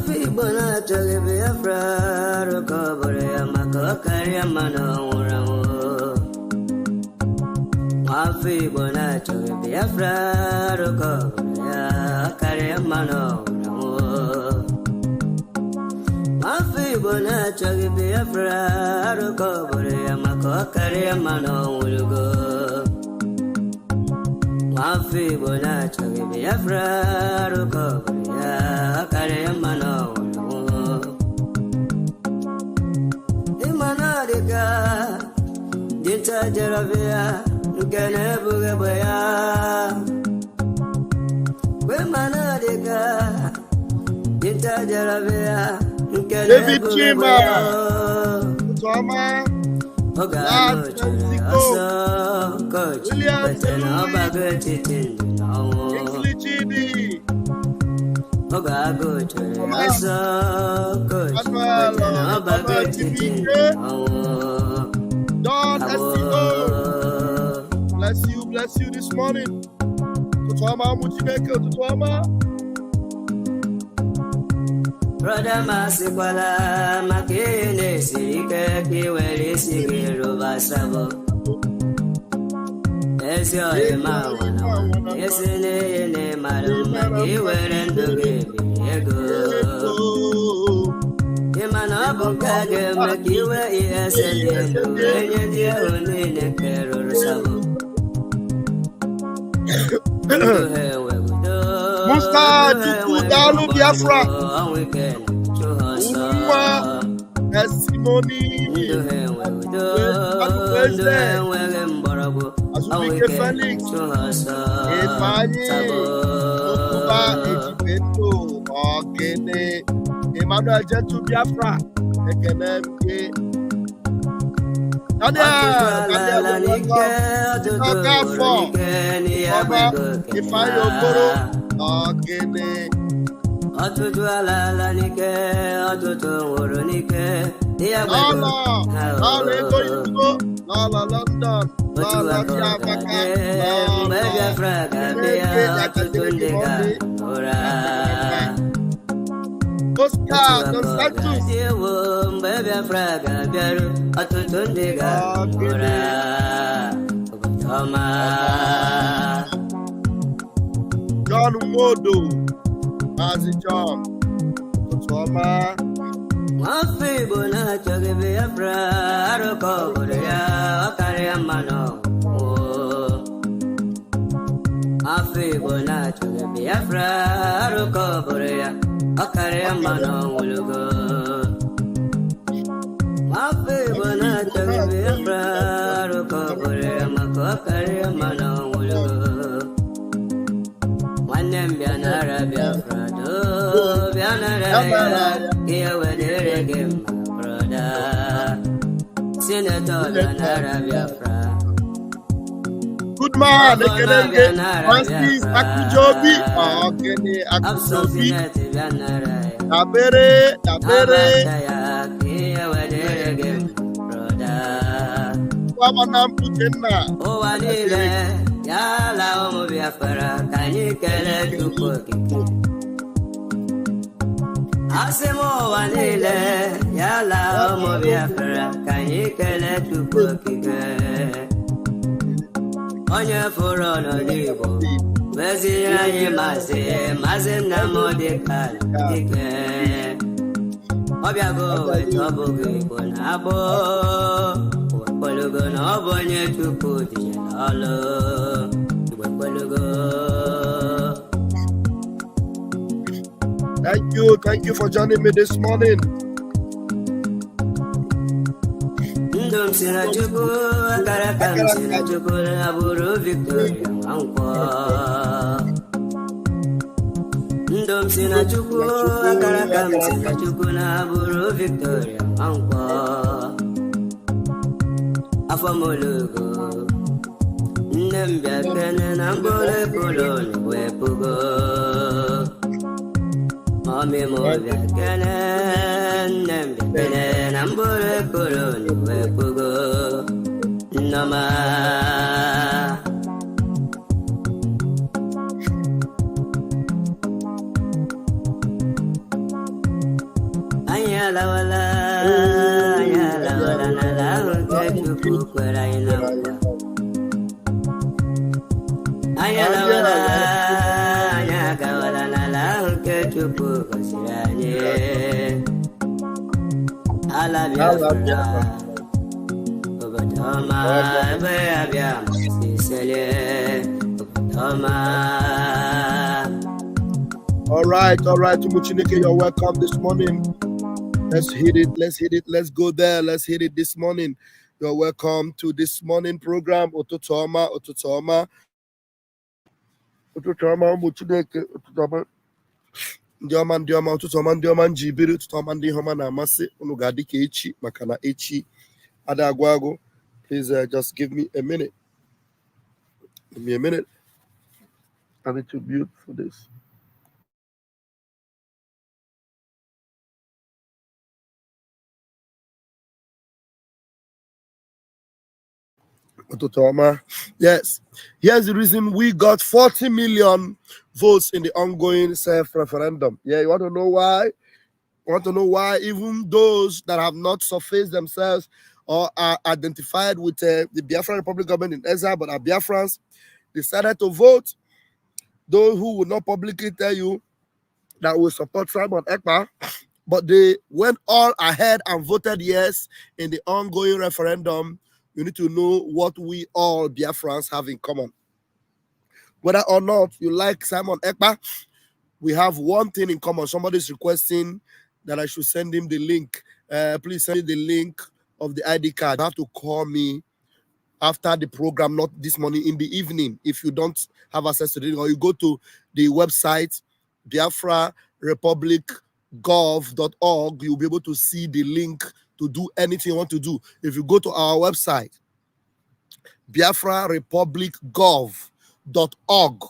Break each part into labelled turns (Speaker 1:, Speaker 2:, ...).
Speaker 1: Mafi bona choge Biafra Rokobore Mako Kariamano Uramo Mafi bona choge Biafra Rokobore Kariamano Uramo Mafi bona choge Biafra Rokobore Mako Kariamano Urugo Mafi bona choge Biafra Rokobore Kariamano Imanadika Dinta Jaravia Ganebugabaya Wimanadika Dinta Jaravia Ganebugabaya
Speaker 2: Toma
Speaker 1: Coach, but no bagger Oga go to Asa coach, but no bagger
Speaker 2: God bless you this morning. Tutama Mutineko, Tutama.
Speaker 1: Brother Masikwala, Makine, Sika, Kiweli, Sigiro, Basavo. Yes, your mama, yes, in madam, you were and the game. Imanabukaga, Makiwa, yes, and the only Necaro Savo.
Speaker 2: Musta Dalu Biafra testimony Asubike Felix Efani Otuba Ejibeto Ogene Emmanuel Gentu Biafra Ekenemke Nadia Ifeanyi Okoro Ogene
Speaker 1: Ọtụtụ ala nike, ọtụtụ nwụrụ nike.
Speaker 2: Lala ego Igbo, Lala London, Lala Chiamaka,
Speaker 1: Mgbe Biafra ga-abịa, ọtụtụ ndị ga-ụra.
Speaker 2: Oscar Constantus.
Speaker 1: Mgbe Biafra ga-abịaru, ọtụtụ ndị ga-ụra. Obodo ọma.
Speaker 2: John Modo. Mazi John, Tutoma.
Speaker 1: Mafi bona choge Biafra, Aroko Borea, Kariamano. Mafi bona choge Biafra, Aroko Borea, Kariamano Ulugo. Mafi bona choge Biafra, Aroko Borea, Mako Kariamano Ulugo. Wanem Bianara Biafra. Here where the reggae, brother. Senator Biafra.
Speaker 2: Good man, Francis Akujobi. Akene Akujobi. Tabere.
Speaker 1: Here where the reggae, brother.
Speaker 2: Wamanam Putenna.
Speaker 1: Oh, Anile, Yala Omo Biafra. Can you get it to cook? Asemo wanile yala omo Biafra kanyi kele tukokike onye furo no libo wezi anyi maze na modika dike obiago wetobugo igbo na abo wekwelugo na obonye tupu dije n'olu wekwelugo.
Speaker 2: Thank you for joining me this morning.
Speaker 1: Ndom sinajuku akarakam sinajuku aburu Victoria Mankwa. Ndom sinajuku akarakam sinajuku aburu Victoria Mankwa. Afamolugo Ndembia kene nambole koloni wepugo. Mami moja kene nambure kuruni wepugo nama.
Speaker 2: All right, Tumuchineke, you're welcome this morning. Let's hit it, let's go there, let's hit it this morning. You're welcome to this morning program. Ototoma, Muchineke, Ototoma. Ndioma njibiri Ototoma ndi homa na amasi unu gadike echi makana echi adagwago. Please just give me a minute. Give me a minute. I need to mute for this. Yes, here's the reason we got 40 million votes in the ongoing self-referendum. Yeah, you want to know why? You want to know why even those that have not surfaced themselves or are identified with the Biafran Republic government in exile but are Biafrans decided to vote? Those who will not publicly tell you that will support Simon Ekpa, but they went all ahead and voted yes in the ongoing referendum. You need to know what we all Biafrans have in common. Whether or not you like Simon Ekpa, we have one thing in common. Somebody's requesting that I should send him the link. Please send me the link of the ID card. You have to call me after the program, not this morning, in the evening, if you don't have access to it, or you go to the website biafrarepublic.gov.org, you'll be able to see the link to do anything you want to do. If you go to our website, biafrarepublic.gov.org,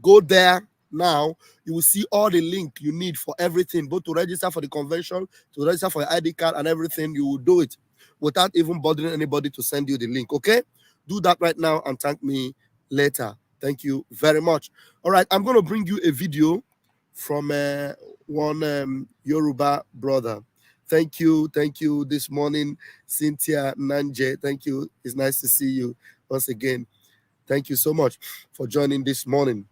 Speaker 2: go there now, you will see all the link you need for everything, both to register for the convention, to register for your ID card and everything. You will do it without even bothering anybody to send you the link, okay? Do that right now and thank me later. Thank you very much. All right, I'm going to bring you a video from one Yoruba brother. Thank you this morning, Cynthia Nanje. Thank you. It's nice to see you once again. Thank you so much for joining this morning.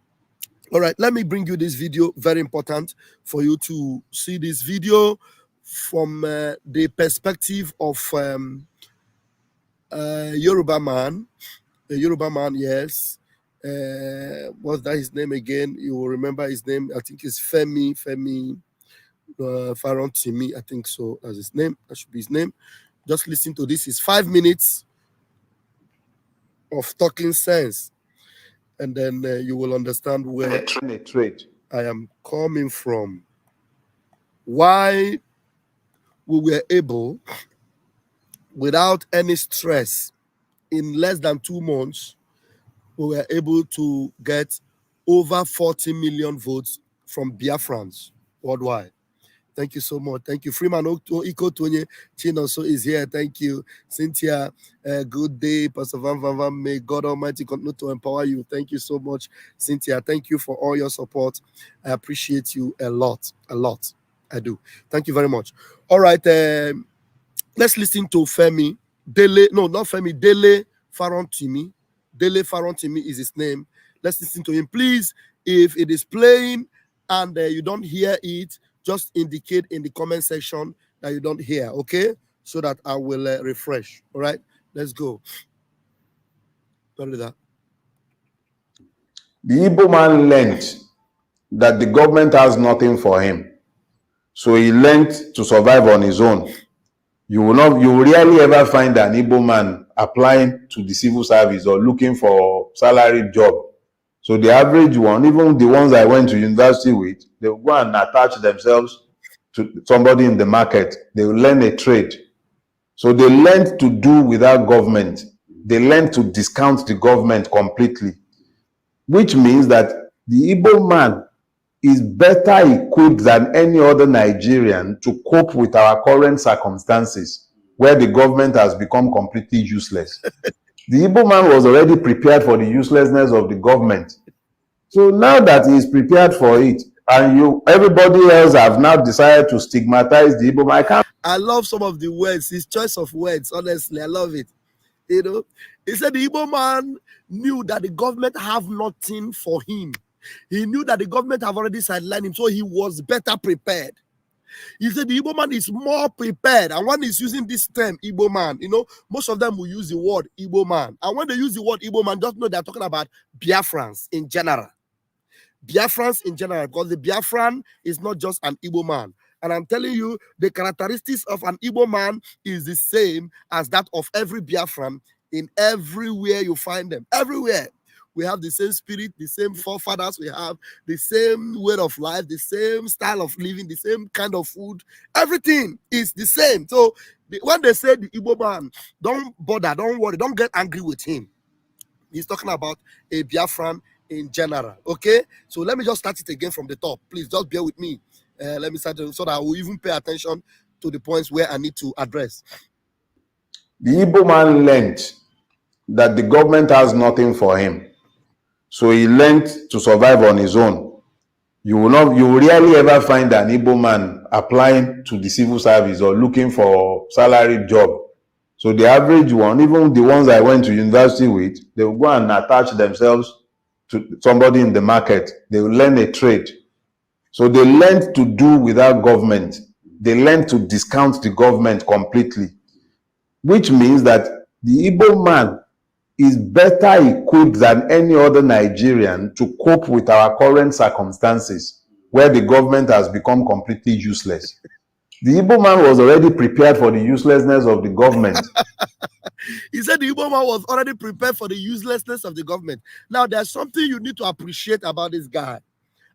Speaker 2: All right, let me bring you this video. Very important for you to see this video from the perspective of Yoruba man. A Yoruba man, yes. What's that his name again? You will remember his name. I think it's Femi Farotimi. I think so. That's his name. That should be his name. Just listen to this. It's 5 minutes of talking sense, and then you will understand where I am coming from. Why we were able, without any stress, in less than 2 months, we were able to get over 40 million votes from Biafrans worldwide. Thank you so much. Thank you. Freeman Iko Tonye Chin also is here. Thank you. Cynthia, good day. Pastor Van Van Van. May God Almighty continue to empower you. Thank you so much, Cynthia. Thank you for all your support. I appreciate you a lot. I do. Thank you very much. All right. Let's listen to Femi. Dele Farotimi. Dele Farotimi is his name. Let's listen to him. Please, if it is playing and you don't hear it, just indicate in the comment section that you don't hear, okay? So that I will refresh. All right, let's go. Don't do that.
Speaker 3: The Igbo man learned that the government has nothing for him. So he learned to survive on his own. You will rarely ever find an Igbo man applying to the civil service or looking for salary job. So the average one, even the ones I went to university with, they will go and attach themselves to somebody in the market. They will learn a trade. So they learned to do without government. They learned to discount the government completely, which means that the Igbo man is better equipped than any other Nigerian to cope with our current circumstances, where the government has become completely useless. The Igbo man was already prepared for the uselessness of the government. So now that he is prepared for it, and everybody else have now decided to stigmatize the Igbo man,
Speaker 2: I love some of the words, his choice of words. Honestly, I love it. You know, he said the Igbo man knew that the government have nothing for him. He knew that the government have already sidelined him, so he was better prepared. He said the Igbo man is more prepared. And when he's using this term, Igbo man, you know, most of them will use the word Igbo man. And when they use the word Igbo man, just know they're talking about Biafrans in general. Biafrans in general, because the Biafran is not just an Igbo man. And I'm telling you, the characteristics of an Igbo man is the same as that of every Biafran in everywhere you find them. Everywhere. We have the same spirit, the same forefathers, we have the same way of life, the same style of living, the same kind of food. Everything is the same. So when they say the Igbo man, don't bother, don't worry, don't get angry with him. He's talking about a Biafran in general. Okay? So let me just start it again from the top. Please just bear with me. Let me start so that I will even pay attention to the points where I need to address.
Speaker 3: The Igbo man learned that the government has nothing for him. So he learned to survive on his own. You will rarely ever find an Igbo man applying to the civil service or looking for salary job. So the average one, even the ones I went to university with, they will go and attach themselves to somebody in the market. They will learn a trade. So they learned to do without government. They learned to discount the government completely, which means that the Igbo man is better equipped than any other Nigerian to cope with our current circumstances, where the government has become completely useless. The Igbo man was already prepared for the uselessness of the government.
Speaker 2: He said the Igbo man was already prepared for the uselessness of the government. Now, there's something you need to appreciate about this guy.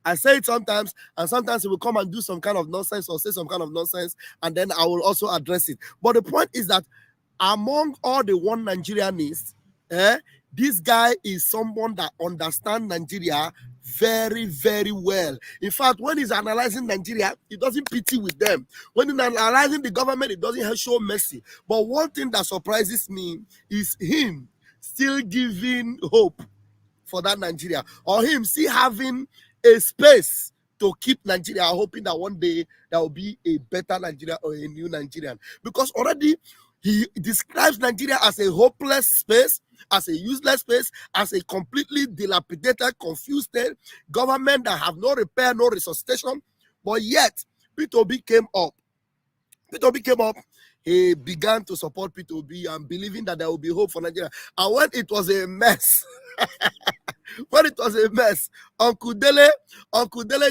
Speaker 2: I say it sometimes, and sometimes he will come and do some kind of nonsense or say some kind of nonsense, and then I will also address it. But the point is that among all the one Nigerianists, this guy is someone that understands Nigeria very, very well. In fact, when he's analyzing Nigeria, he doesn't pity with them. When he's analyzing the government, he doesn't show mercy. But one thing that surprises me is him still giving hope for that Nigeria, or him still having a space to keep Nigeria, hoping that one day there will be a better Nigeria or a new Nigerian. Because already he describes Nigeria as a hopeless space, as a useless space, as a completely dilapidated, confused government that have no repair, no resuscitation. But yet, P2B came up. P2B came up. He began to support P2B and believing that there will be hope for Nigeria. And when it was a mess, Uncle Dele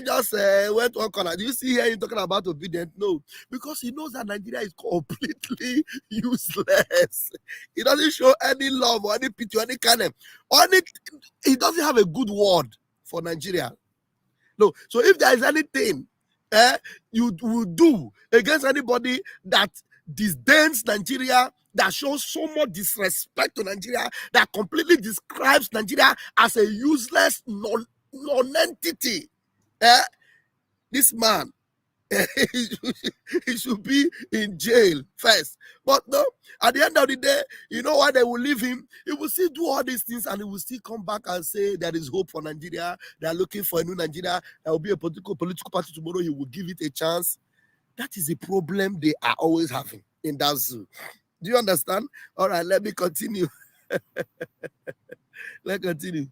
Speaker 2: just went one corner. Do you see here him talking about obedience? No, because he knows that Nigeria is completely useless. He doesn't show any love or any pity or any kind of, he doesn't have a good word for Nigeria. No, so if there is anything you would do against anybody that disdains Nigeria, that shows so much disrespect to Nigeria, that completely describes Nigeria as a useless non-entity, this man, he should be in jail first. But no, at the end of the day, you know why they will leave him? He will still do all these things and he will still come back and say there is hope for Nigeria. They are looking for a new Nigeria. There will be a political party tomorrow. He will give it a chance. That is a problem they are always having in that zoo. Do you understand? All right, let me continue. Let's continue.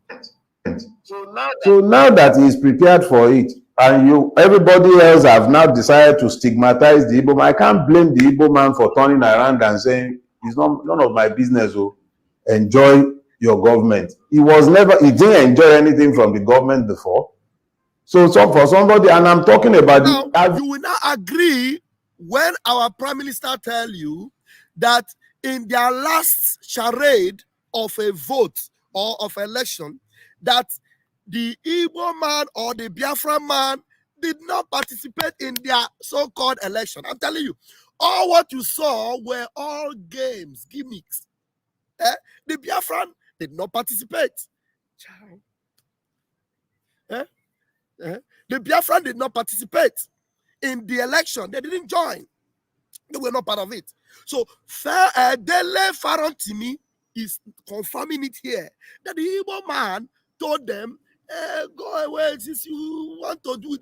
Speaker 3: So now that he's prepared for it, and everybody else have now decided to stigmatize the Igbo man, I can't blame the Igbo man for turning around and saying, it's none of my business, oh, enjoy your government. He didn't enjoy anything from the government before. So for somebody, and I'm talking about
Speaker 2: now, you will not agree when our prime minister tell you that in their last charade of a vote or of election, that the Igbo man or the Biafra man did not participate in their so-called election. I'm telling you, all what you saw were all games, gimmicks. The Biafran did not participate. The Biafran did not participate in the election. They didn't join. They were not part of it. So Dele Farotimi is confirming it here that the Igbo man told them, go away, since you want to do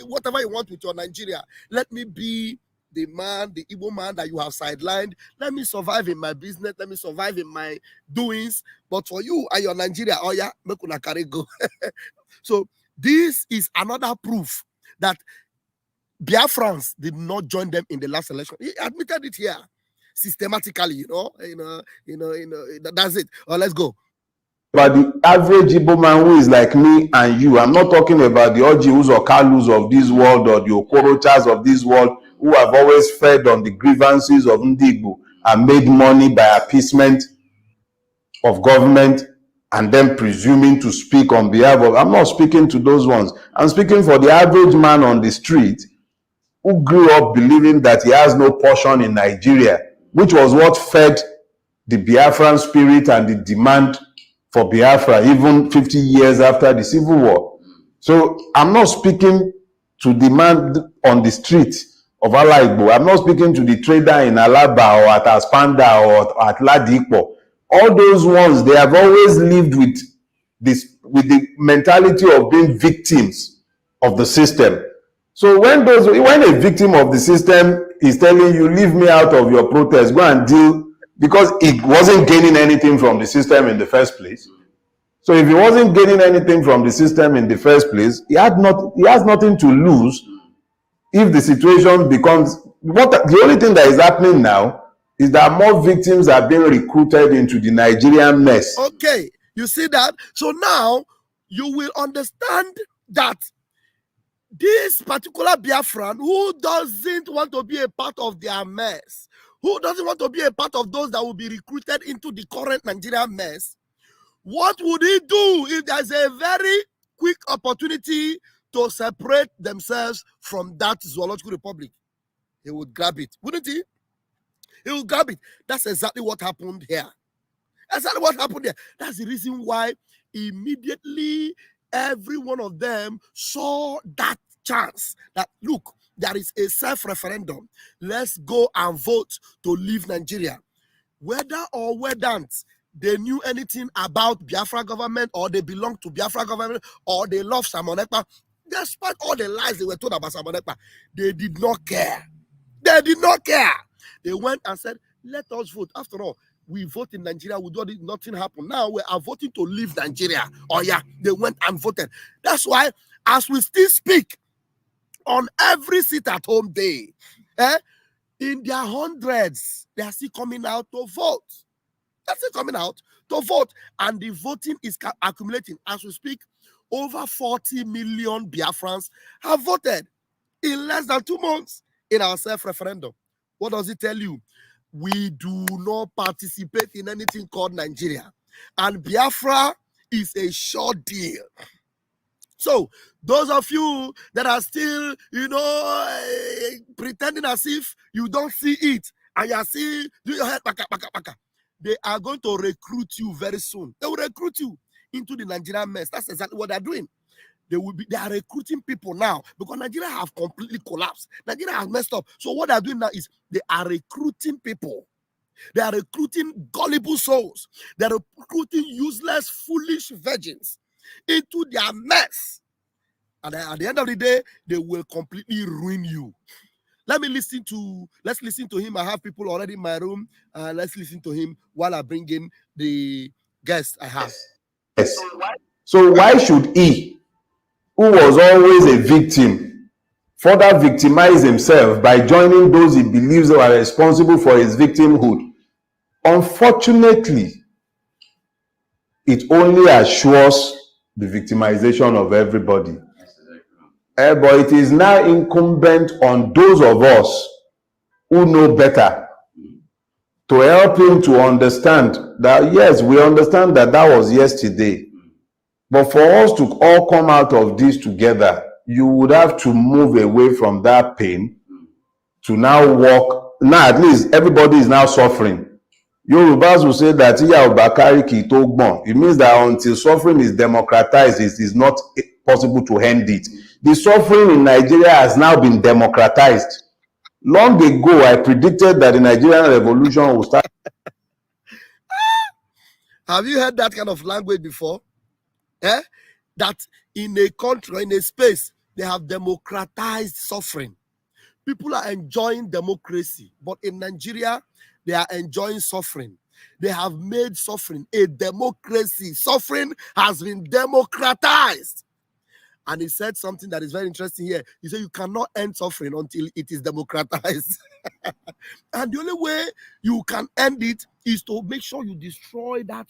Speaker 2: whatever you want with your Nigeria. Let me be the Igbo man that you have sidelined. Let me survive in my business. Let me survive in my doings. But for you and your Nigeria, oh yeah, make una carry go. So this is another proof that BIAFRANS did not join them in the last election. He admitted it here systematically, that's it. Let's go.
Speaker 3: But the average Igbo man who is like me and you, I'm not talking about the Ojihus or Kalus of this world or the Okorochas of this world who have always fed on the grievances of Ndigbo and made money by appeasement of government and then presuming to speak on behalf of. I'm not speaking to those ones. I'm speaking for the average man on the street who grew up believing that he has no portion in Nigeria, which was what fed the Biafran spirit and the demand for Biafra even 50 years after the Civil War. So I'm not speaking to the man on the street of Alaigbo. I'm not speaking to the trader in Alaba or at Aspanda or at Ladipo. All those ones, they have always lived with the mentality of being victims of the system. So when a victim of the system is telling you, leave me out of your protest, go and deal, because it wasn't gaining anything from the system in the first place. So if he wasn't gaining anything from the system in the first place, he has nothing to lose if the situation becomes the only thing that is happening now is that more victims are being recruited into the Nigerian mess.
Speaker 2: Okay, you see that? So now you will understand that this particular Biafran who doesn't want to be a part of their mess, who doesn't want to be a part of those that will be recruited into the current Nigerian mess, what would he do if there's a very quick opportunity to separate themselves from that zoological republic? He would grab it, wouldn't he? He would grab it. That's exactly what happened here. Exactly what happened here. That's the reason why immediately every one of them saw that chance that, look, there is a self-referendum. Let's go and vote to leave Nigeria. Whether or whether they knew anything about Biafra government, or they belong to Biafra government, or they love Simon Ekpa, despite all the lies they were told about Simon Ekpa, they did not care. They did not care. They went and said, let us vote. After all, we vote in Nigeria, we do nothing happen. Now we are voting to leave Nigeria. Oh yeah, they went and voted. That's why, as we still speak, on every sit at home day, in their hundreds, they are still coming out to vote. That's it, coming out to vote. And the voting is accumulating. As we speak, over 40 million Biafrans have voted in less than 2 months in our self-referendum. What does it tell you? We do not participate in anything called Nigeria. And Biafra is a short deal. So, those of you that are still, pretending as if you don't see it, and you are still doing your head, baka, they are going to recruit you very soon. They will recruit you into the Nigerian mess. That's exactly what they're doing. They are recruiting people now because Nigeria have completely collapsed. Nigeria has messed up. So what they're doing now is they are recruiting people. They are recruiting gullible souls. They are recruiting useless, foolish virgins into their mess. And at the end of the day, they will completely ruin you. Let's listen to him. I have people already in my room. Let's listen to him while I bring in the guest I have.
Speaker 3: Yes. So why should he, who was always a victim, further victimize himself by joining those he believes are responsible for his victimhood? Unfortunately, it only assures the victimization of everybody. But it is now incumbent on those of us who know better to help him to understand that, yes, we understand that was yesterday. But for us to all come out of this together, you would have to move away from that pain to now walk. Now, at least everybody is now suffering. Yorubas will say that it means that until suffering is democratized, it is not possible to end it. The suffering in Nigeria has now been democratized. Long ago, I predicted that the Nigerian revolution will start.
Speaker 2: Have you heard that kind of language before? That in a country, in a space, they have democratized suffering. People are enjoying democracy, but in Nigeria, they are enjoying suffering. They have made suffering a democracy. Suffering has been democratized. And he said something that is very interesting here. He said you cannot end suffering until it is democratized. And the only way you can end it is to make sure you destroy that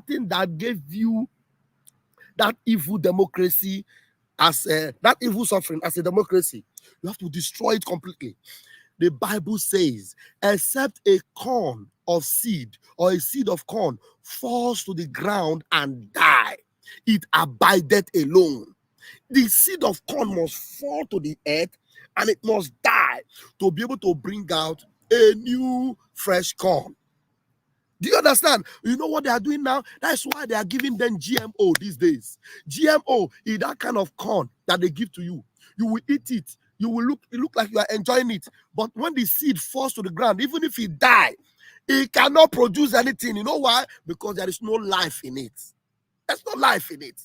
Speaker 2: thing that gave you that evil democracy as that evil suffering as a democracy. You have to destroy it completely. The Bible says, except a corn of seed or a seed of corn falls to the ground and die, it abideth alone. The seed of corn must fall to the earth and it must die to be able to bring out a new fresh corn. Do you understand? You know what they are doing now? That's why they are giving them GMO these days. GMO is that kind of corn that they give to you. You will eat it. You will look like you are enjoying it. But when the seed falls to the ground, even if it die, it cannot produce anything. You know why? Because there is no life in it. There's no life in it.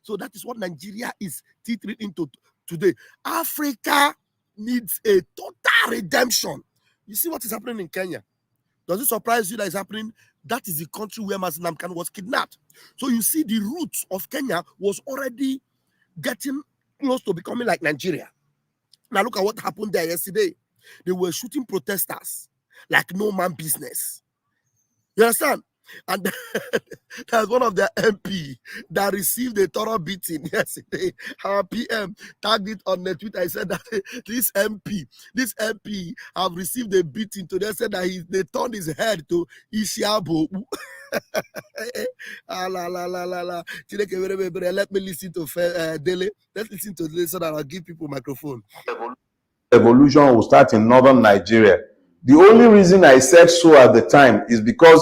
Speaker 2: So that is what Nigeria is teetering into today. Africa needs a total redemption. You see what is happening in Kenya? Does it surprise you that is happening? That is the country where Mazi Khan was kidnapped. So you see the roots of Kenya was already getting close to becoming like Nigeria. Now look at what happened there yesterday. They were shooting protesters like no man business. You understand? And that's one of their MP that received a thorough beating yesterday. Our PM tagged it on the Twitter. I said that this MP have received a beating today. Said that they turned his head to Ishiabo. Let me listen to Dele. Let's listen to Dele so that I'll give people microphone.
Speaker 3: Revolution will start in northern Nigeria. The only reason I said so at the time is because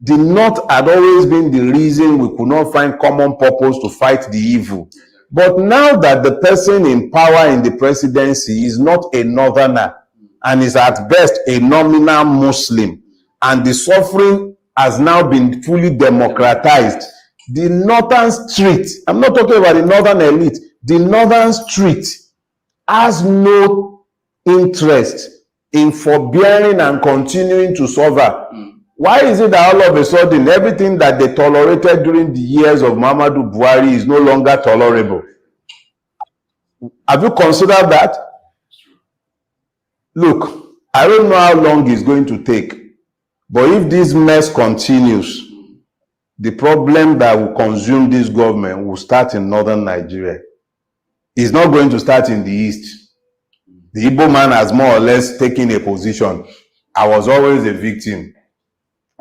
Speaker 3: the North had always been the reason we could not find common purpose to fight the evil. But now that the person in power in the presidency is not a northerner and is at best a nominal Muslim, and the suffering has now been fully democratized, the northern street, I'm not talking about the northern elite, the northern street has no interest in forbearing and continuing to suffer. Why is it that all of a sudden everything that they tolerated during the years of Muhammadu Buhari is no longer tolerable? Have you considered that? Look, I don't know how long it's going to take, but if this mess continues, the problem that will consume this government will start in northern Nigeria. It's not going to start in the east. The Igbo man has more or less taken a position. I was always a victim.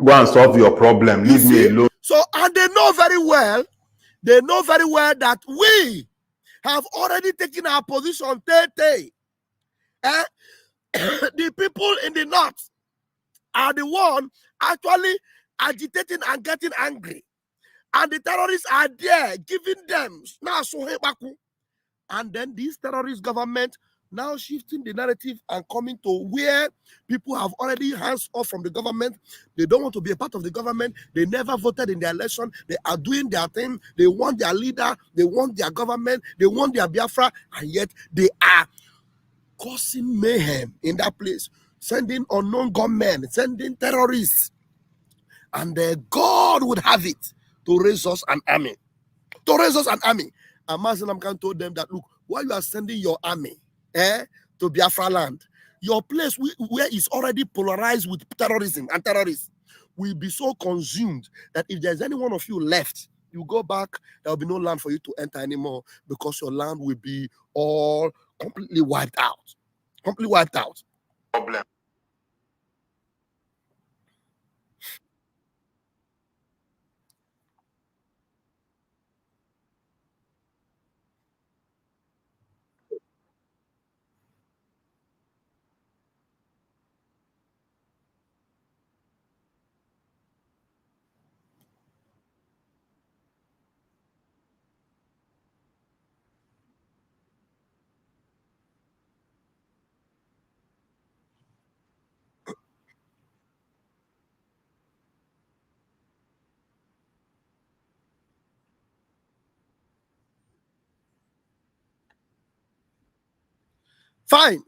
Speaker 3: Go and solve your problem. Leave me alone.
Speaker 2: So, and they know very well that we have already taken our position. The people in the north are the one actually agitating and getting angry. And the terrorists are there giving them. And then this terrorist government now shifting the narrative and coming to where people have already hands off from the government. They don't want to be a part of the government. They never voted in the election. They are doing their thing. They want their leader. They want their government. They want their Biafra. And yet they are causing mayhem in that place, sending unknown gunmen, sending terrorists. And God would have it to raise us an army. To raise us an army. And Mazi Khan told them that, look, while you are sending your army to Biafra land, your place where it's already polarized with terrorism and terrorists will be so consumed that if there's any one of you left, you go back, there will be no land for you to enter anymore because your land will be all completely wiped out. Completely wiped out. Problem. Fine.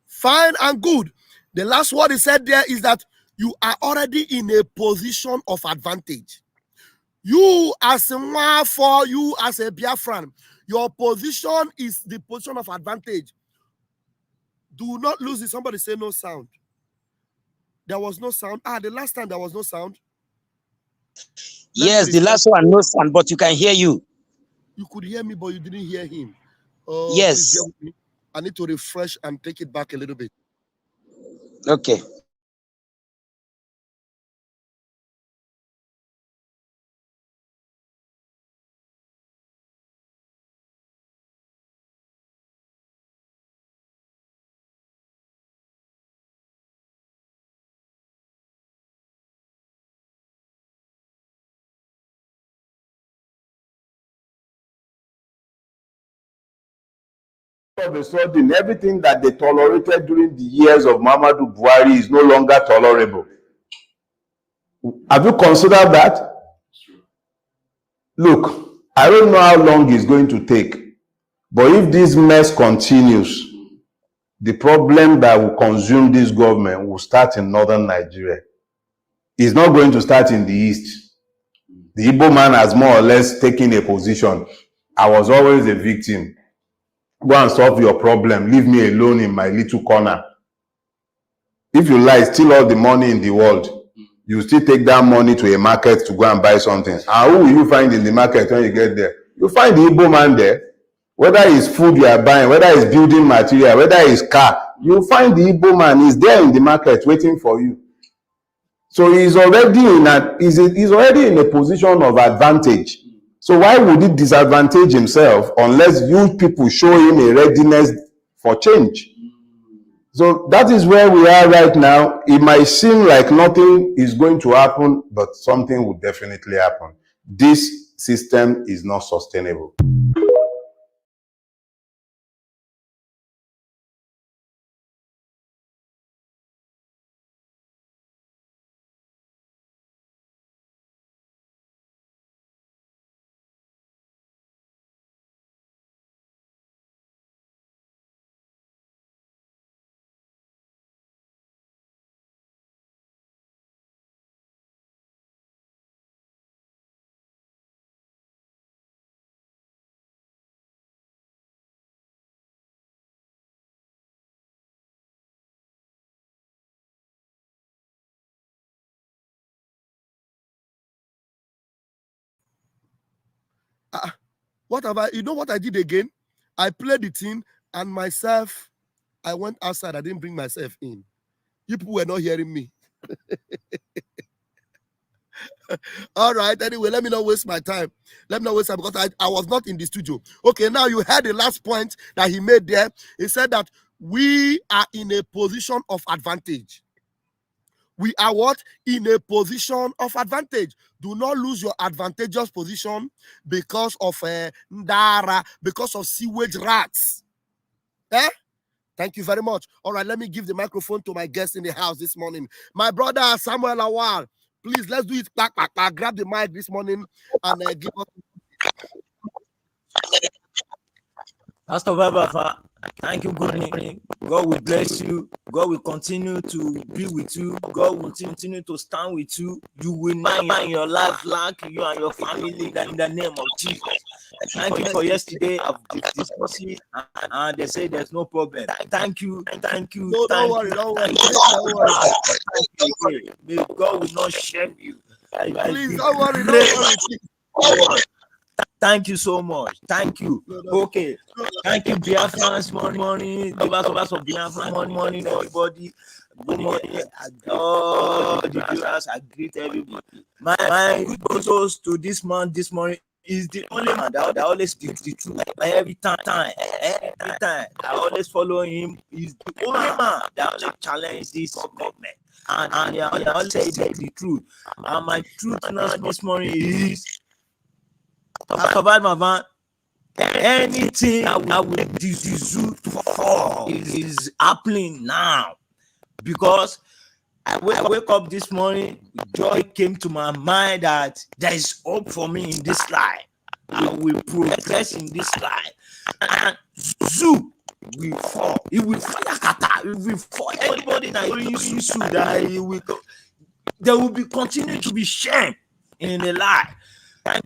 Speaker 2: Fine and good. The last word he said there is that you are already in a position of advantage. You as a Nwafo, you as a Biafran, your position is the position of advantage. Do not lose it. Somebody say no sound. There was no sound. The last time there was no sound.
Speaker 4: Yes, the last one, no sound, but you can hear you.
Speaker 2: You could hear me, but you didn't hear him.
Speaker 4: Yes.
Speaker 2: I need to refresh and take it back a little bit.
Speaker 4: Okay.
Speaker 3: All of a sudden, everything that they tolerated during the years of Muhammadu Buhari is no longer tolerable. Have you considered that? Look, I don't know how long it's going to take, but if this mess continues, the problem that will consume this government will start in northern Nigeria. It's not going to start in the east. The Igbo man has more or less taken a position. I was always a victim. Go and solve your problem. Leave me alone in my little corner. If you lie, steal all the money in the world, you still take that money to a market to go and buy something. And who will you find in the market when you get there? You find the Igbo man there. Whether it's food you are buying, whether it's building material, whether it's car, you find the Igbo man. He's there in the market waiting for you. So he's already in a position of advantage. So why would he disadvantage himself unless you people show him a readiness for change? So that is where we are right now. It might seem like nothing is going to happen, but something will definitely happen. This system is not sustainable.
Speaker 2: What have I? You know what I did again? I played the thing and myself, I went outside. I didn't bring myself in. You people were not hearing me. All right. Anyway, let me not waste my time. Let me not waste time because I was not in the studio. Okay, now you heard the last point that he made there. He said that we are in a position of advantage. We are what? In a position of advantage. Do not lose your advantageous position because of Ndara, because of sewage rats. Thank you very much. All right, let me give the microphone to my guest in the house this morning. My brother, Samuel Awal. Please, let's do it. Grab the mic this morning and give us.
Speaker 5: Pastor Baba, thank you, good morning. God will bless you. God will continue to be with you. God will continue to stand with you. You will not in your life lack you and your family in the name of Jesus. Thank you for yesterday of discussing, and they say there's no problem. Thank you.
Speaker 2: No, don't worry.
Speaker 5: May God will not shame you.
Speaker 2: Please, don't worry.
Speaker 5: Thank you so much. Thank you. Okay. Thank you, BIAFRANS. Morning. Give us of BIAFRANS. Morning, everybody. Good morning. Oh, the viewers, I greet everybody. My good wishes to this man this morning is the only man that always speaks the truth. Every time, I always follow him. He's the only man that always challenges this government. And I always say the truth. And my truth now this morning is about my man. Anything I will do to fall is happening now, because I wake up this morning, joy came to my mind that there is hope for me in this life. I will progress in this life. And zoo, will fall. It will fire. It will fall. Anybody that you sue, that it will, there will be continue to be shame in the life.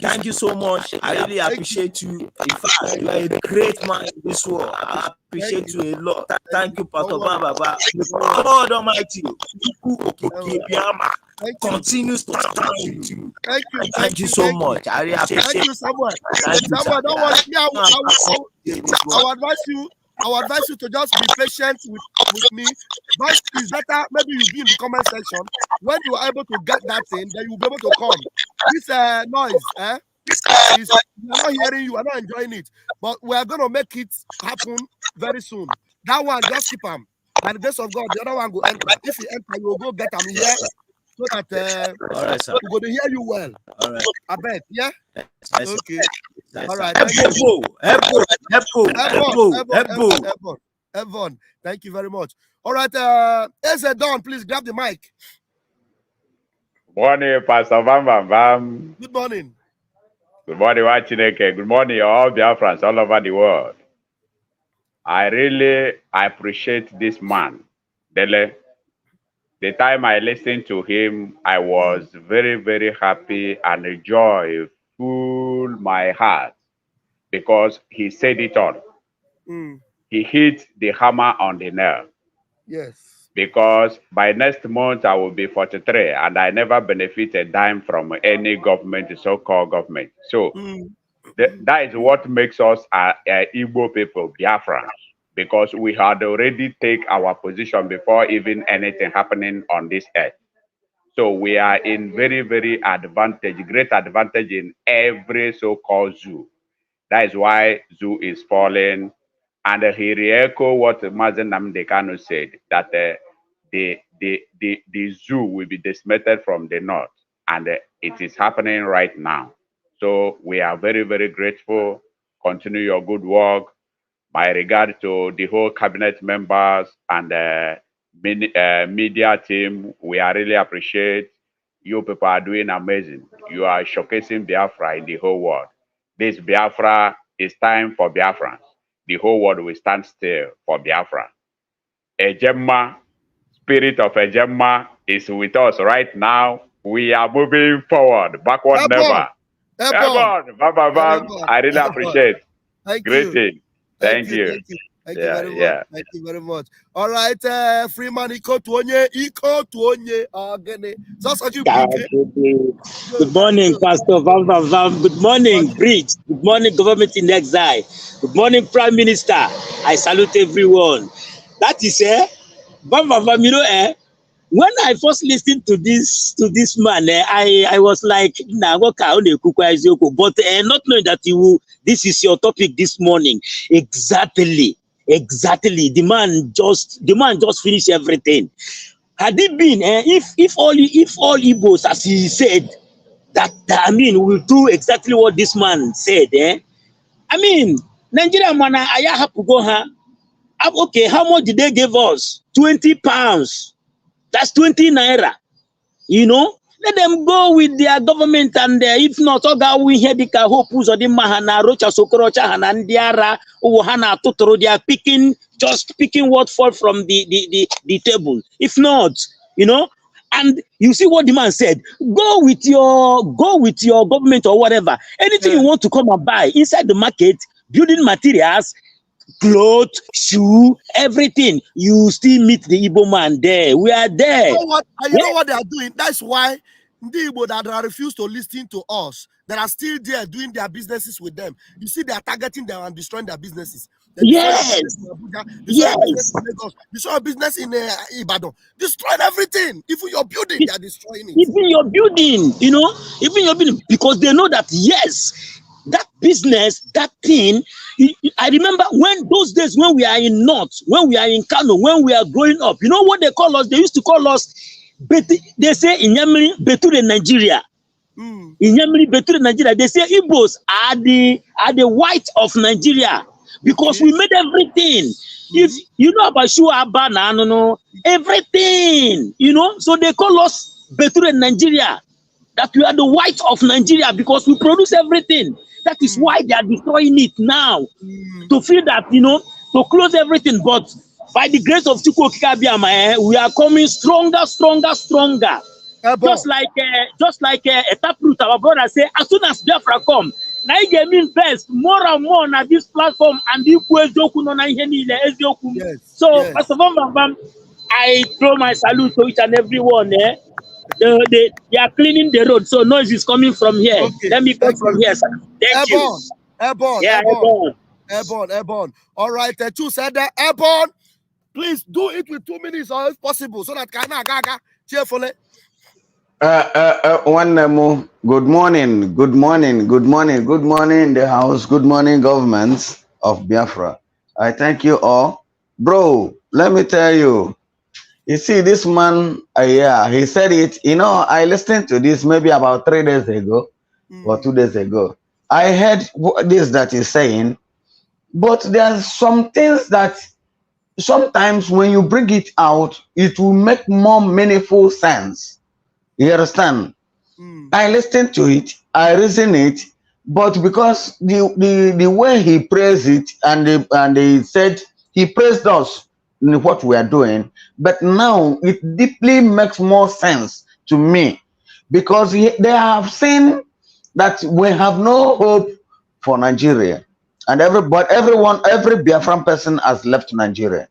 Speaker 5: Thank you so much. I really appreciate you. In fact, you are a great man in this world. I appreciate you a lot. Thank you, Pastor Baba. God Almighty, continues to stand with you. Thank you so much. I really appreciate
Speaker 2: Thank you, Samuel. Samuel, don't worry. I will advise you to just be patient with me. But it's better, maybe you'll be in the comment section. When you are able to get that in, then you'll be able to come. This noise, we're not hearing you, we're not enjoying it. But we are going to make it happen very soon. That one, just keep him. By the grace of God, the other one will enter. If you enter, you will go get him here. So that
Speaker 5: all right, sir.
Speaker 2: we're going to hear you well.
Speaker 5: All right.
Speaker 2: I bet, yeah?
Speaker 5: Yes,
Speaker 2: okay.
Speaker 5: Yes,
Speaker 2: all right. Everyone, thank you very much. All right. Eze Don, please grab the mic.
Speaker 6: Morning, Pastor Bam Bam Bam.
Speaker 2: Good morning.
Speaker 6: Good morning, Wachineke. Good morning, all BIAFRANS all over the world. I really appreciate this man, Dele. The time I listened to him, I was very, very happy and joy filled my heart because he said it all. He hit the hammer on the nail.
Speaker 2: Yes.
Speaker 6: Because by next month, I will be 43 and I never benefit a dime from any government, so-called government. So that is what makes us Igbo people, Biafrans. Because we had already taken our position before even anything happening on this earth. So we are in very, very great advantage in every so-called zoo. That is why zoo is falling. And he re-echoed what Mazen Nnamdi Kanu said, that the zoo will be decimated from the north. And it is happening right now. So we are very, very grateful. Continue your good work. My regard to the whole cabinet members and media team. We are really appreciate you people are doing amazing. You are showcasing Biafra in the whole world. This Biafra is time for Biafrans. The whole world will stand still for Biafra. Ejemma, spirit of Ejemma is with us right now. We are moving forward, backward never. I really appreciate. Greeting. Thank you.
Speaker 2: Thank you very much. Thank you very much. All right, Freeman, Iko Tuonye.
Speaker 4: Good morning, Pastor Vam Vam Vam. Good morning, Bridge. Good morning, Government in Exile. Good morning, Prime Minister. I salute everyone. That is Vam Vam Vam, you know, when I first listened to this man, I was like, nah, but not knowing that this is your topic this morning. Exactly. The man just finished everything. Had it been, if all Igbos, as he said, that I mean, will do exactly what this man said, I mean, Nigeria man, I have to go, okay, how much did they give us? 20 pounds. That's 20 naira. You know, let them go with their government, and if not, we hear the Kahopus or the Mahana, Rocha Sokorocha, Hanandiara, Ohana Totoro, they are just picking what fall from the table. If not, you know, and you see what the man said, go with your government or whatever. Anything you want to come and buy inside the market, building materials, clothes, shoe, everything, you still meet the Igbo man there. We are there.
Speaker 2: You know what they are doing? That's why the Igbo that refuse to listen to us, that are still there doing their businesses with them. You see, they are targeting them and destroying their businesses.
Speaker 4: Yes.
Speaker 2: Destroy business in Ibadan. Destroying everything. Even your building, they are destroying it.
Speaker 4: Even your building, you know, because they know that, yes, that business, that thing. I remember when those days when we are in North, when we are in Kano, when we are growing up, you know what they call us? They used to call us, they say in Yamri, Beture Nigeria. In Yamri, Beture Nigeria, they say Igbos are the white of Nigeria because we made everything. If you know about Shua Abana, no, everything, you know, so they call us Beture Nigeria. That we are the white of Nigeria because we produce everything. That is why they are destroying it now. To feel that, you know, to close everything. But by the grace of Chukwu Okike Abiama, we are coming stronger. Just like a taproot, our brother say, as soon as Biafra come, now you get me invest more and more on this platform and the So, first of all, I throw my salute to each and every one. They are cleaning the road, so noise is coming from here.
Speaker 2: Okay,
Speaker 4: Let me come from here, sir. Thank you.
Speaker 2: Airborne. All right, Chu said that airborne. Please do it with 2 minutes, or if possible, so that Gaga cheerfully.
Speaker 7: One more. Good morning, the house. Good morning, governments of Biafra. I thank you all, bro. Let me tell you. You see, this man, he said it. You know, I listened to this maybe about 3 days ago or 2 days ago. I heard this that he's saying, but there are some things that sometimes when you bring it out, it will make more meaningful sense. You understand? I listened to it, I reason it, but because the way he praised it and he said he praised us in what we are doing, but now it deeply makes more sense to me because they have seen that we have no hope for Nigeria, and every Biafran person has left Nigeria,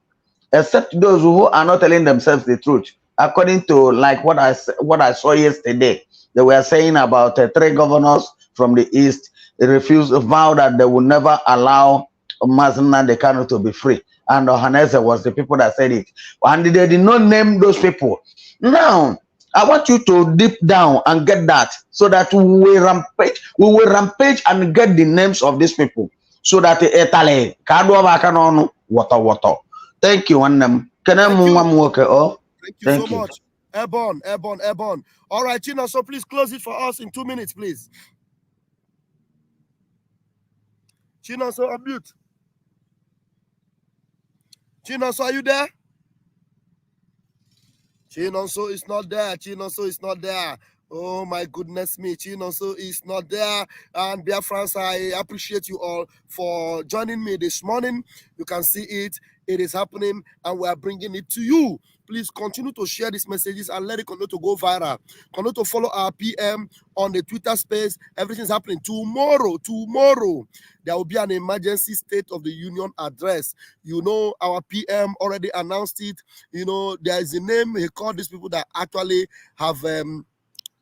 Speaker 7: except those who are not telling themselves the truth. According to like what I saw yesterday, they were saying about 3 governors from the east. They vowed that they would never allow Mazina Dekano to be free. And Ohaneze was the people that said it. And they did not name those people. Now, I want you to deep down and get that so that we will rampage and get the names of these people. So that thank you, one.
Speaker 2: Thank you so much. Airborne. All right, Chino, so please close it for us in 2 minutes, please. Chino, so unmute. Chino, so are you there? Chino, so is not there. Oh my goodness me, Chinoso is not there. And BIAFRANS, I appreciate you all for joining me this morning. You can see it is happening, and we are bringing it to you. Please continue to share these messages and let it continue to go viral. Continue to follow our PM on the Twitter space. Everything's happening. Tomorrow, there will be an emergency State of the Union address. You know, our PM already announced it. You know, there is a name he called these people that actually have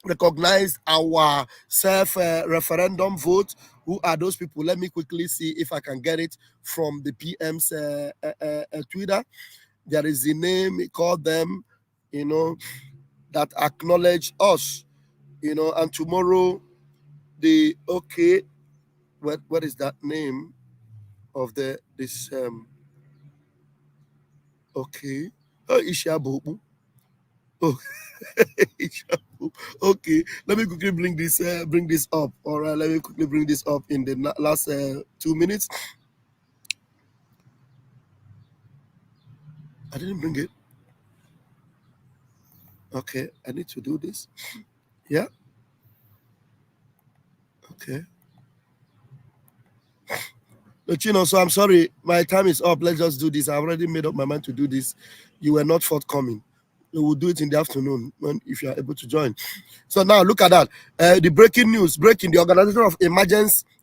Speaker 2: recognized our referendum vote. Who are those people? Let me quickly see if I can get it from the PM's Twitter. There is a name, he called them, you know, that acknowledge us, you know, and tomorrow what is that name of this Ishabu. Oh, okay, let me quickly bring this up. All right, let me quickly bring this up in the last 2 minutes. I didn't bring it. Okay, I need to do this. Yeah. Okay. But you know, so I'm sorry, my time is up. Let's just do this. I already made up my mind to do this. You were not forthcoming. We will do it in the afternoon if you are able to join. So now look at that. The breaking news. The Organization of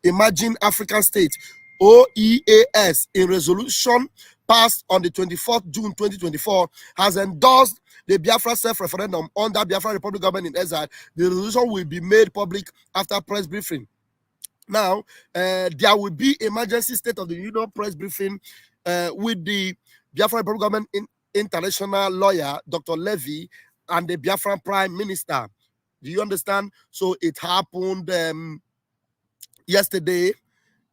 Speaker 2: Emerging African States, OEAS, in resolution passed on the 24th June 2024, has endorsed the Biafra self-referendum under Biafra Republic government in exile. The resolution will be made public after press briefing. Now, there will be emergency State of the Union press briefing with the Biafra Republic government international lawyer, Dr. Levy, and the Biafran Prime Minister. Do you understand? So it happened yesterday.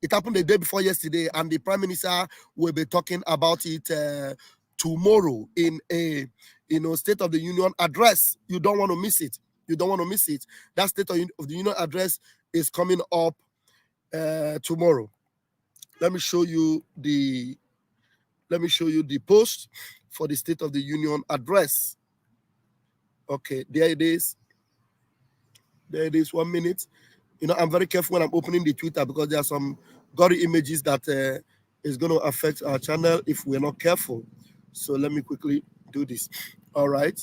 Speaker 2: It happened the day before yesterday, and the Prime Minister will be talking about it tomorrow in a State of the Union address. You don't want to miss it. That State of the Union address is coming up tomorrow. Let me show you the post for the State of the Union address. Okay, there it is. 1 minute. You know, I'm very careful when I'm opening the Twitter because there are some gory images that is going to affect our channel if we're not careful. So let me quickly do this. All right.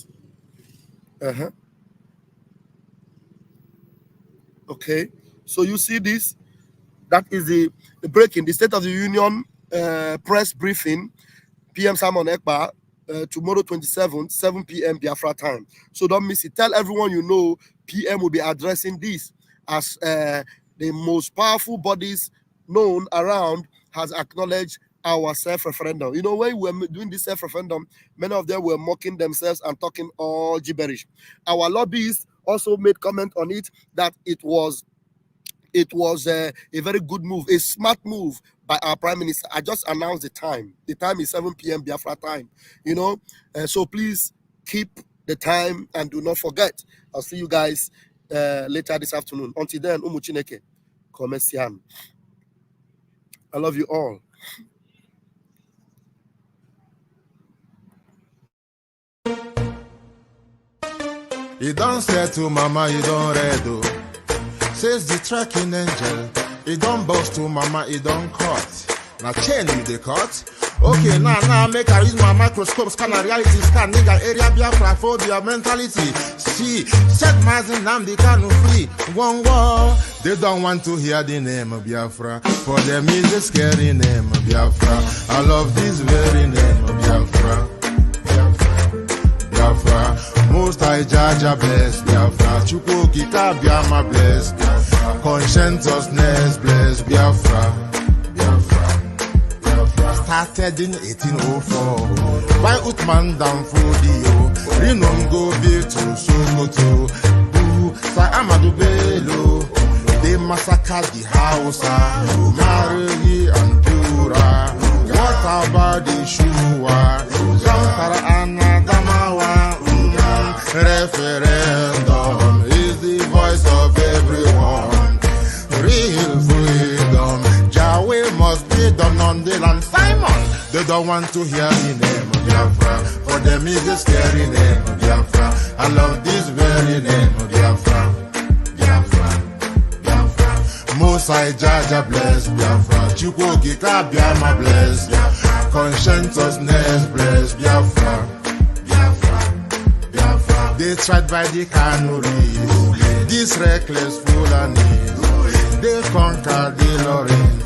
Speaker 2: Okay. So you see this? That is the breaking, the State of the Union press briefing, PM Simon Ekpa, tomorrow 27th, 7 p.m. Biafra time. So don't miss it. Tell everyone you know PM will be addressing this as the most powerful bodies known around has acknowledged our self-referendum. You know, when we were doing this self-referendum, many of them were mocking themselves and talking all gibberish. Our lobbyists also made comment on it that it was a very good move, a smart move by our Prime Minister. I just announced the time. The time is 7 p.m. Biafra time, you know. So please keep the time and do not forget. I'll see you guys later this afternoon. Until then, Umuchineke, Komesian. I love you all.
Speaker 8: You don't say to mama, you don't redo. Says the tracking angel. You don't boast to mama, you don't cut. Now chain with the cut. Okay, now make I use my microscope, scan a reality, scan nigga area Biafra phobia mentality. See, set Mazin Namdi Kanu free. One war. They don't want to hear the name of Biafra. For them is a scary name of Biafra. I love this very name of Biafra. Biafra. Most I judge a bless Biafra. Chuko Kika Biama bless Biafra. Conscientiousness bless Biafra. Started in 1804 by Uthman Danfodio. Rinom go be to Sokoto. Boo Sa Amadou Bello. They massacred the Hausa, Marili and Pura. What about the Shua? Zamfara and Adamawa. Referendum is the voice of everyone. Real freedom. Yahweh must be done on the land. Simon, they don't want to hear the name of Biafra. For them is a scary name of Biafra. I love this very name of Biafra. Biafra, Biafra. Most I judge bless Biafra. Chukwu Kika Biama bless Biafra. Conscientiousness bless Biafra. Biafra, Biafra. They tried by the canories. This reckless Fulani. They conquered the Lorraine.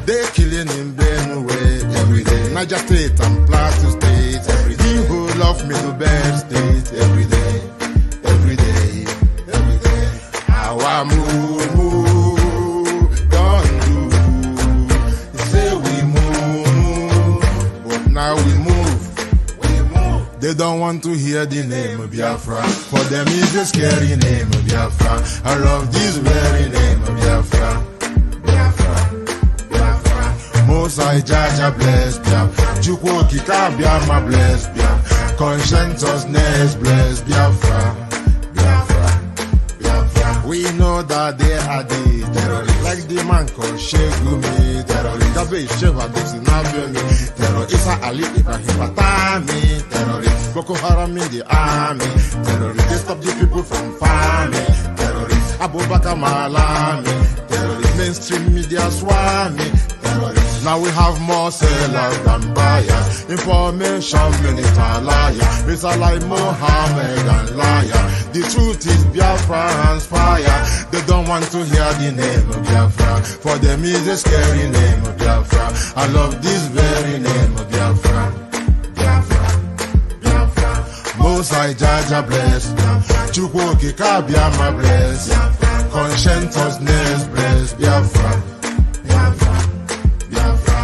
Speaker 8: They killing in Benue every day. Niger State and Plateau State every day. The whole of Middle Belt State every day, every day, every day. Our move, don't do. Say we move, but now we move, we move. They don't want to hear the name of Biafra. For them is the scary name of Biafra. I love this very name of Biafra. Most I judge a bless Biafra. Chukwu Kika Biama bless Biafra. Conscientiousness bless Biafra. Biafra, Biafra. We know that they are the terrorists. Like the man called Shegumi, terrorist. Gabe Sheva Dexinabemi, terrorist. Isa Ali Ibrahim Batami, terrorist. Boko Haram in the army, terrorist. They stop the people from farming, terrorist. Abubakar Malami, terrorist. Mainstream media swami, terrorist. Now we have more sellers than buyers. Information minister liar. It's a lie Mohammed and liar. The truth is Biafran's fire. They don't want to hear the name of Biafra. For them is a scary name of Biafra. I love this very name of Biafra. Biafra, Biafra. Most I judge a bless. Chukwu Kika Biama bless. Conscientiousness bless Biafra.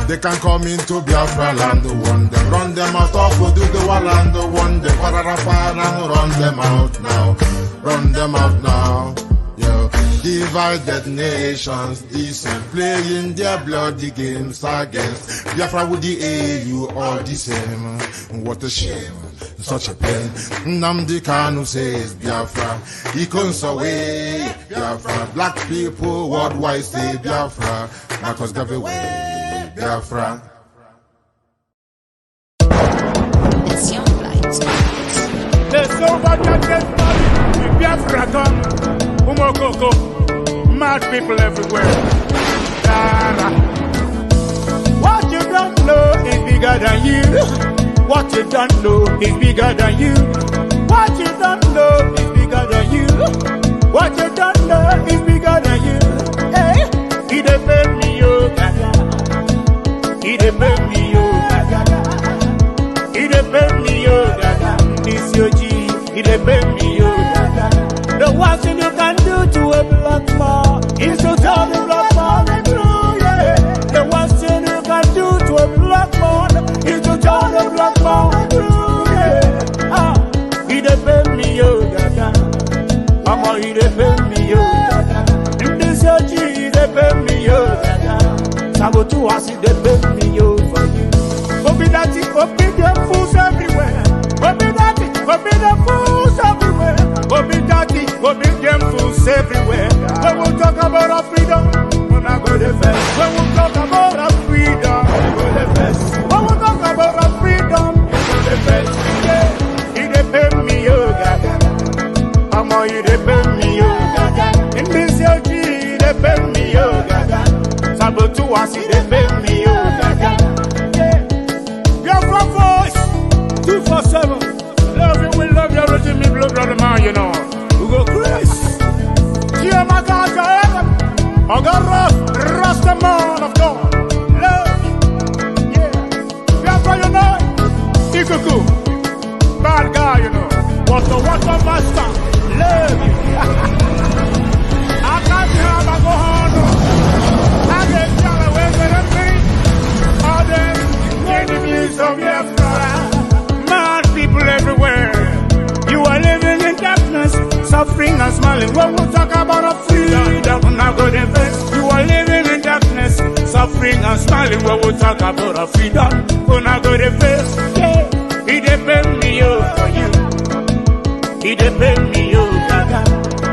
Speaker 8: They can come into Biafra land, one them run them out of Oduduwa land, one them Pararafan and run them out now, run them out now. Yo, divided nations, decent, playing their bloody games against Biafra with the AU all the same. What a shame, such a pain. Nnamdi Kanu says Biafra, he comes away Biafra. Black people worldwide say Biafra, Marcus gave away. Biafra.
Speaker 9: It's your flight.
Speaker 10: The Soviet the Biafra done. Umokoko. Mad people everywhere. What you don't know is bigger than you. What you don't know is bigger than you. What you don't know is bigger than you. What you don't know is bigger than you. Hey, he depend me, oh, gaga. He depend me, oh, gaga. He depend me, oh, gaga. This your G. He depend me, oh, gaga. The one thing you can do to a black man is to tell the black man the truth, yeah. The one thing you can do to a black man is to tell the black man the truth, yeah. Ah, he depend me, oh, gaga. Mama, he depend me, oh, gaga. In this your G, he depend me, oh, gaga. Sabotu has he depend me, oh, for you. Obi that it, obi them fools everywhere. Obi that it, obi them fools everywhere. Obi that it, obi them fools everywhere. When we talk about our freedom, we're not going to face. When we talk about our freedom, we're going to face. When we talk about our freedom, we're going to face. Yeah, he depend me, oh, gaga. Mama, he depend me, oh, gaga. In this your G, he depend me, oh, gaga. Sabotu was he depend me, oh, gaga. Biafra voice 247. Love you, we love you, everything me blood brother man, you know. We go Chris. Dear my God, I got Rasta man of God. Love you. Yeah. Biafra, you know. Ikuku. Bad guy, you know. Water master. Love you. I can't have a go on. I get down away with everything. All them enemies of Biafra. Mad people everywhere. You are living in darkness, suffering and smiling. When we talk about a freedom, we're not going to face. You are living in darkness, suffering and smiling. When we talk about a freedom, we're not going to face. Yeah. He depend me, oh, for you. He depend me, oh, gaga.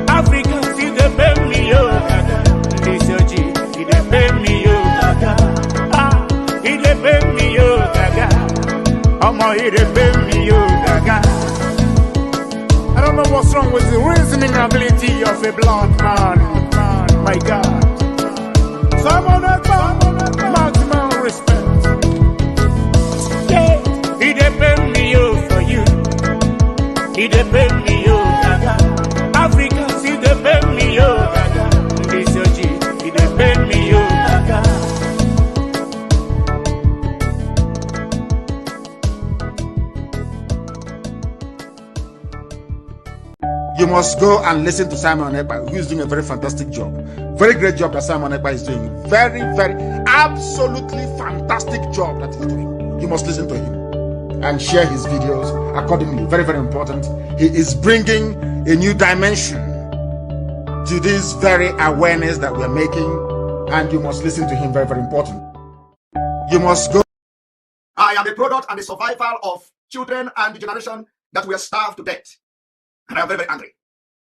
Speaker 10: Africans, he depend me, oh, gaga. This your G, he depend me, oh, gaga. Ah, he depend me, oh, gaga. Mama, he depend me, oh, gaga. I don't know what's wrong with the reasoning ability of a black man. My God. Someone maximum respect. Yeah, he depend me, oh, for you. He depend me, oh, gaga. Africans, he depend me, oh, gaga. This your G, he depend me, oh, gaga.
Speaker 8: You must go and listen to Simon Ekpa, who is doing a very fantastic job. Very great job that Simon Ekpa is doing. Very, very, absolutely fantastic job that he's doing. You must listen to him and share his videos accordingly. Very, very important. He is bringing a new dimension to this very awareness that we're making, and you must listen to him. Very, very important. You must go.
Speaker 11: I am the product and the survival of children and the generation that were starved to death. And I am very, very angry.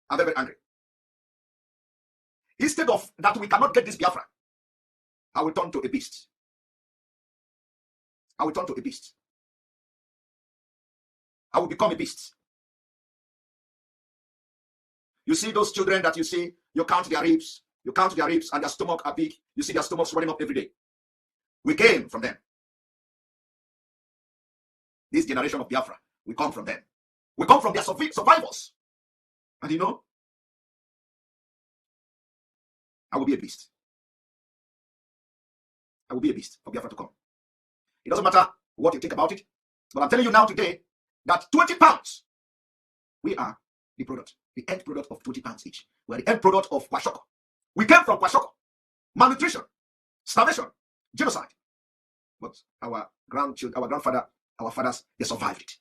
Speaker 11: I'm very, very angry. Instead of that we cannot get this Biafra, I will turn to a beast. I will turn to a beast. I will become a beast. You see those children that you see, you count their ribs, and their stomach are big. You see their stomachs running up every day. We came from them. This generation of Biafra, we come from them. We come from their survivors. And you know, I will be a beast. I will be a beast for Biafra to come. It doesn't matter what you think about it, but I'm telling you now today that 20 pounds, we are the product, the end product of 20 pounds each. We are the end product of Kwashoko. We came from Kwashoko. Malnutrition, starvation, genocide. But our grandfather, our fathers, they survived it.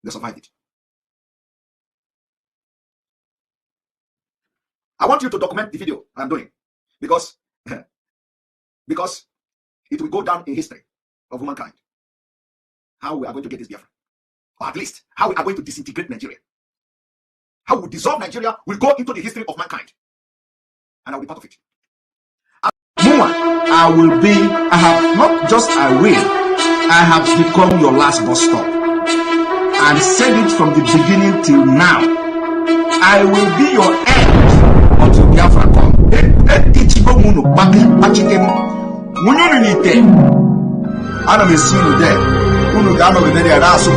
Speaker 11: They survived it. I want you to document the video I'm doing because it will go down in history of humankind. How we are going to get this Biafra, or at least how we are going to disintegrate Nigeria. How we dissolve Nigeria will go into the history of mankind, and I will be part of it.
Speaker 12: I have not just I will, I have become your last bus stop. And said it from the beginning till now. I will be your end until Biafra come. kpachikem nwunye unu n'ite ana m esi unu de unu ga-anọgide ya na-asụ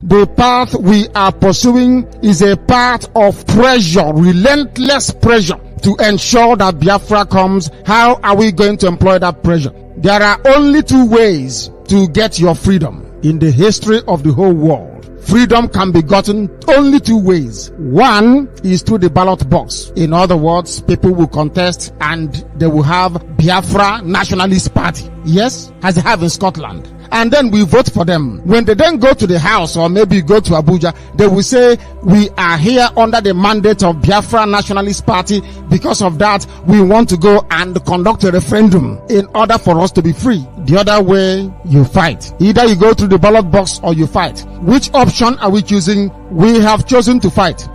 Speaker 13: The path we are pursuing is a path of pressure, relentless pressure to ensure that Biafra comes. How are we going to employ that pressure? There are only two ways to get your freedom in the history of the whole world. Freedom can be gotten only two ways. One is through the ballot box. In other words, people will contest and they will have Biafra Nationalist Party. Yes, as they have in Scotland. And then we vote for them. When they then go to the house or maybe go to Abuja, they will say, we are here under the mandate of Biafra Nationalist Party. Because of that, we want to go and conduct a referendum in order for us to be free. The other way, you fight. Either you go through the ballot box or you fight. Which option are we choosing? We have chosen to fight.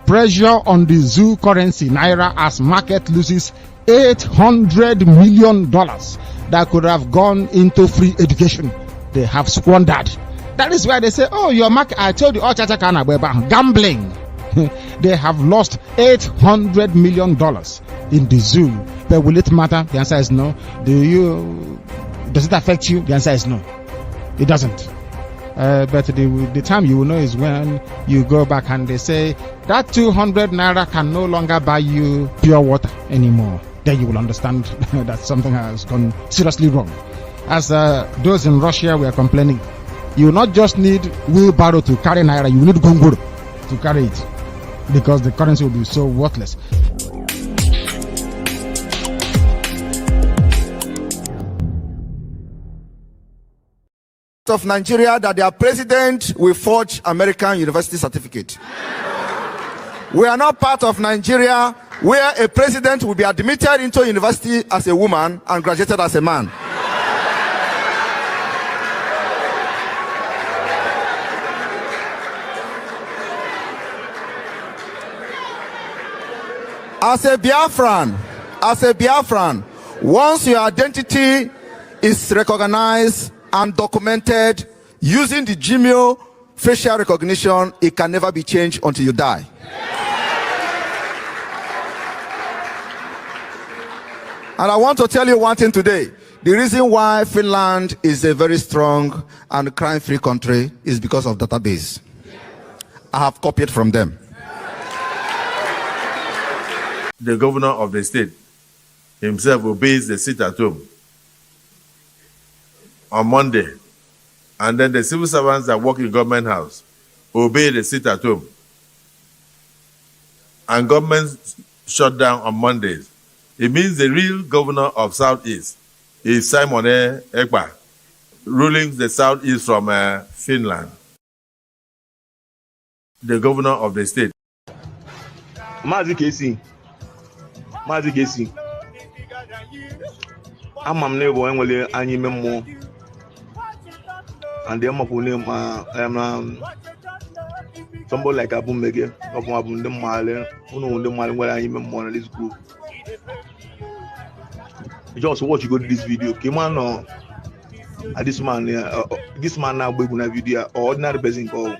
Speaker 13: Pressure on the zoo currency naira as market loses $800 million that could have gone into free education. They have squandered. That is why they say, oh, your market, I told you, gambling. They have lost $800 million in the zoo. But will it matter? The answer is no. Does it affect you? The answer is no. It doesn't. But the time you will know is when you go back and they say that 200 naira can no longer buy you pure water anymore. Then you will understand that something has gone seriously wrong. As those in Russia were complaining, you not just need wheelbarrow to carry naira, you need gongoro to carry it because the currency will be so worthless.
Speaker 11: Of Nigeria that their president will forge American university certificate. We are not part of Nigeria where a president will be admitted into university as a woman and graduated as a man. As a Biafran, once your identity is recognized and documented using the Gmail facial recognition, it can never be changed until you die. And I want to tell you one thing today. The reason why Finland is a very strong and crime-free country is because of database. I have copied from them.
Speaker 14: The governor of the state himself obeys the sit at home on Monday, and then the civil servants that work in government house obey the sit at home, and government shut down on Mondays. It means the real governor of Southeast is Simon Ekpa, ruling the Southeast from Finland. The governor of the state.
Speaker 15: Mazi Kesi. Amam nebo enwele anyi memo. And the name somebody like Abu Mege, Abu Male, who know the Male where I am on this group. Just watch you go to this video. Came on this man now going a video or ordinary person call.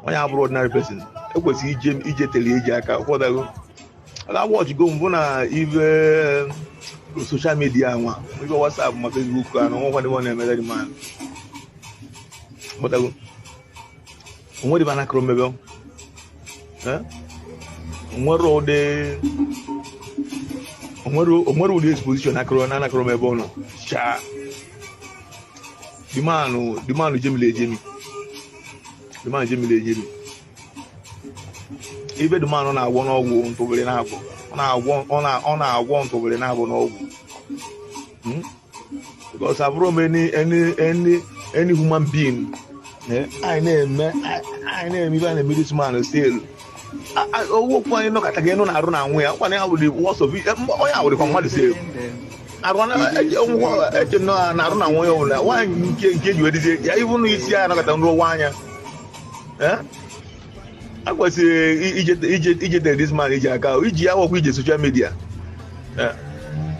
Speaker 15: I have ordinary person. It was EJ Teleja. What I watch go even social media, we go WhatsApp, my Facebook, and all what they want to man. But I what the banana cromebo? What road the what the exposition acrona cromebo no? Cha. The man Jimmy. The man Jimmy. Even the man on our one or one to be now. On our want to be now. Because I've run any human being. I name even a middle man still. I walk one look at again on our run away. One hour the worst of it. I would come to say. I want to know an aruna away. Why you get you even if you are not a wine. I was this man I work with social media.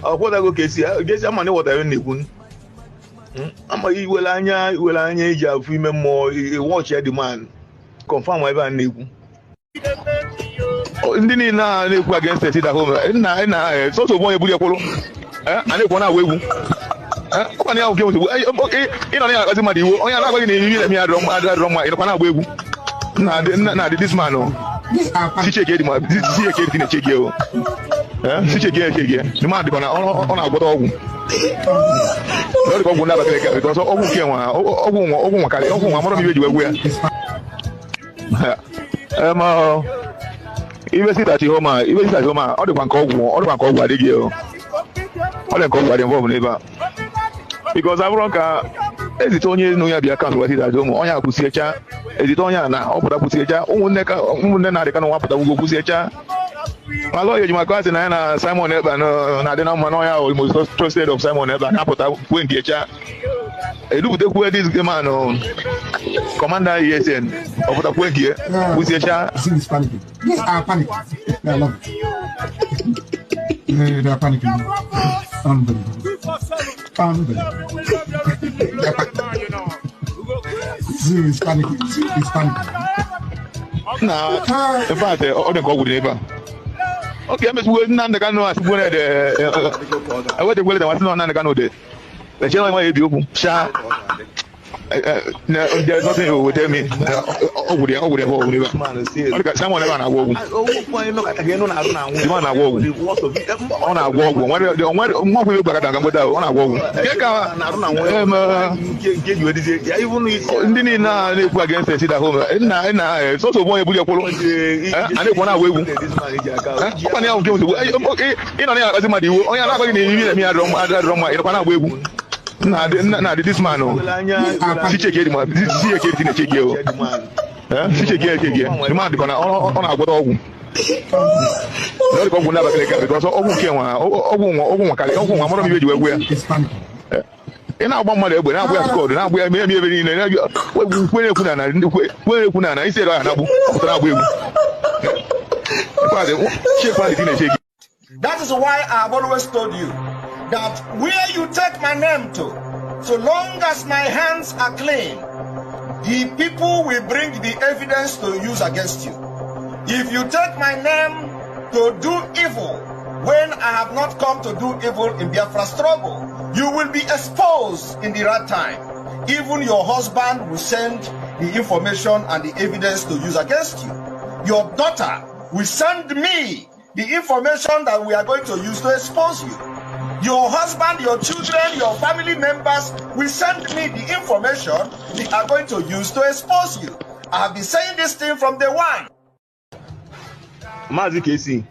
Speaker 15: What I go see, I guess I'm money what I need. ama iwele anya iji afụ ime mmụọ watch the man confirm ebe a na-ekwu ndị niile na-ekwu against it at home nna sọsọ onye buru ekwuru a na-ekwu na-agwa egwu ọkwa na ya oke ozugbo ị nọ na-akọzi mmadụ iwu onye na-agwaghị na iri na-eme ya adịrọ mma ịnọkwa na-agba egwu na dị this man sicheke dị ma sicheke dị na-echege o sicheke echege dị ma dịkwa na ọ na-agwọta ọgwụ ọ dịka ọgwụ na-abakara eka bikọs ọgwụ nke nwa ọgwụ nwakarị ọgwụ nwa amara m ibe ji wegwu ya ibe sitati homa ọ dịkwa nke ọgwụ adịghị o ọ dị nke ọgwụ adị mbọ n'ebe a bikọs abụrụ ka ezite onye nụ ya bịa akaụntụ sitati homa onye akwụsiecha ezite onye a na ọ pụta kwụsiecha ụmụnne na-adịka na nwa pụta gwugo kwụsiecha malo ya jimaka asị na ya na Simon Ekpa na-adị na mma n'ọnya almost trusted of Simon Ekpa na-apụta kwue nke cha eduputekwu this man commander ESN ọpụta kwue nke kwụsiecha
Speaker 13: They are panicking. Unbelievable. It's panicking. It's panicking.
Speaker 15: Nah, in fact, all the go neighbor. Okay, I'm just waiting on the canoe. I wait to wait. I was not on the canoe. The channel might be open. There's nothing you will tell me. Over there. Someone ever walk. On a walk. What will you back on a walk? Even against the city home. It's also one of your polo. And they want to wait. Na this man sicheke di ma sicheke di na-echege o sicheke echege the man dịkwa na ọ na-agwọta ọgwụ ọ dịka ọgwụ na-abakara eka bikọs ọgwụ nke nwa ọgwụ nwakarị ọgwụ nwa amara m ibe ji wegwu ya ị na-agba mmadụ egbe na-agba ya skọdụ na-agba ya mee ebe niile kwenye ekwu na isi ere ọha na-agbụ ọpụtara agba egwu.
Speaker 11: That is why I have always told you that where you take my name to, so long as my hands are clean, the people will bring the evidence to use against you. If you take my name to do evil, when I have not come to do evil in Biafra struggle, you will be exposed in the right time. Even your husband will send the information and the evidence to use against you. Your daughter will send me the information that we are going to use to expose you. Your husband, your children, your family members will send me the information we are going to use to expose you. I have been saying this thing from day one.
Speaker 15: Mazi KC.